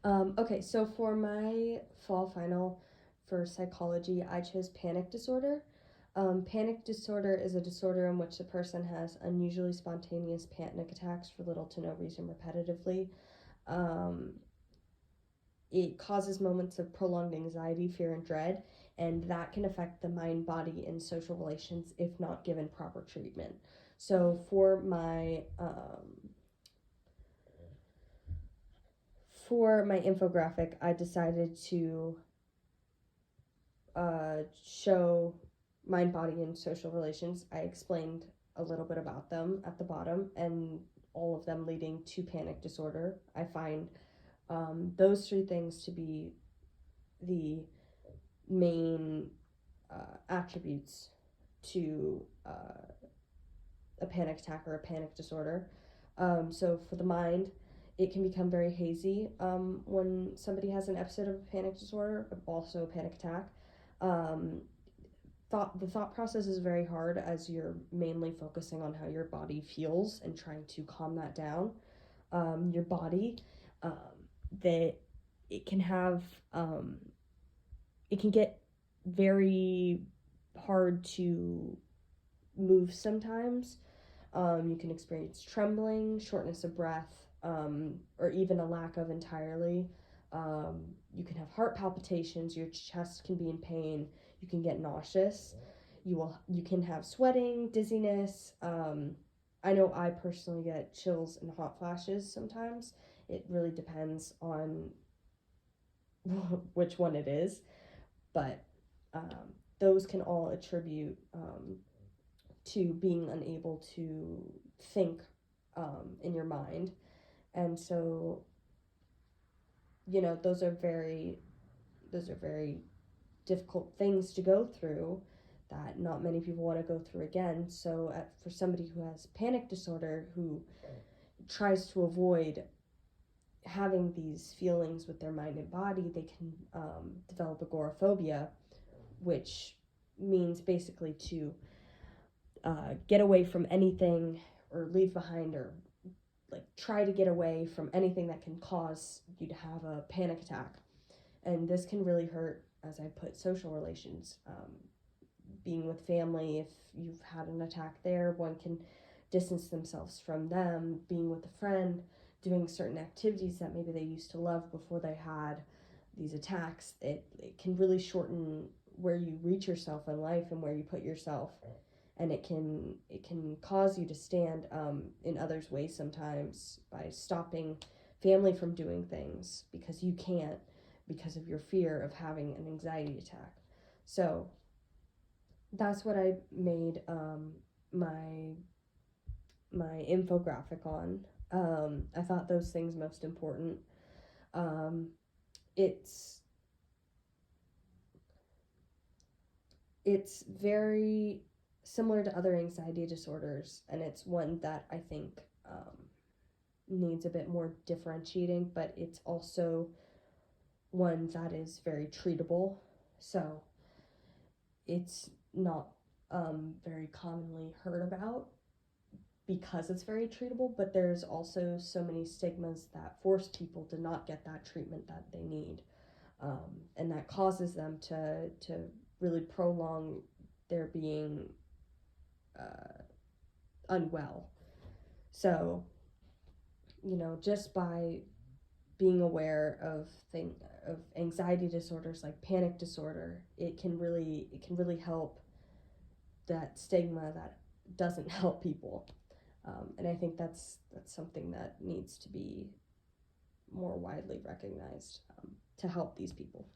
Okay, so for my fall final for psychology, I chose panic disorder. Panic disorder is a disorder in which the person has unusually spontaneous panic attacks for little to no reason repetitively. Um, it causes moments of prolonged anxiety, fear, and dread, and that can affect the mind, body, and social relations if not given proper treatment. So for my infographic, I decided to show mind, body, and social relations. I explained a little bit about them at the bottom, and all of them leading to panic disorder. I find those three things to be the main attributes to a panic attack or a panic disorder. So for the mind, it can become very hazy when somebody has an episode of a panic disorder, but also a panic attack. Um, the thought process is very hard as you're mainly focusing on how your body feels and trying to calm that down. Your body, um, that it can have it can get very hard to move sometimes. You can experience trembling, shortness of breath, or even a lack of entirely. You can have heart palpitations. Your chest can be in pain. You can get nauseous. You can have sweating, dizziness. I know I personally get chills and hot flashes sometimes. It really depends on which one it is, but those can all attribute to being unable to think in your mind. And so, those are very difficult things to go through that not many people want to go through again. So for somebody who has panic disorder, who tries to avoid having these feelings with their mind and body, they can develop agoraphobia, which means basically to get away from anything or leave behind or like try to get away from anything that can cause you to have a panic attack. And this can really hurt, as I put, social relations. Being with family, if you've had an attack there, one can distance themselves from them. Being with a friend, doing certain activities that maybe they used to love before they had these attacks, it can really shorten where you reach yourself in life and where you put yourself, and it can cause you to stand in others' way sometimes by stopping family from doing things because you can't, because of your fear of having an anxiety attack. So that's what I made my infographic on. I thought those things most important. Um, it's it's very similar to other anxiety disorders, and it's one that I think needs a bit more differentiating, but it's also one that is very treatable. So it's not very commonly heard about because it's very treatable, but there's also so many stigmas that force people to not get that treatment that they need, and that causes them to really prolong their being unwell. So just by being aware of anxiety disorders like panic disorder, it can really help that stigma that doesn't help people. And I think that's something that needs to be more widely recognized to help these people.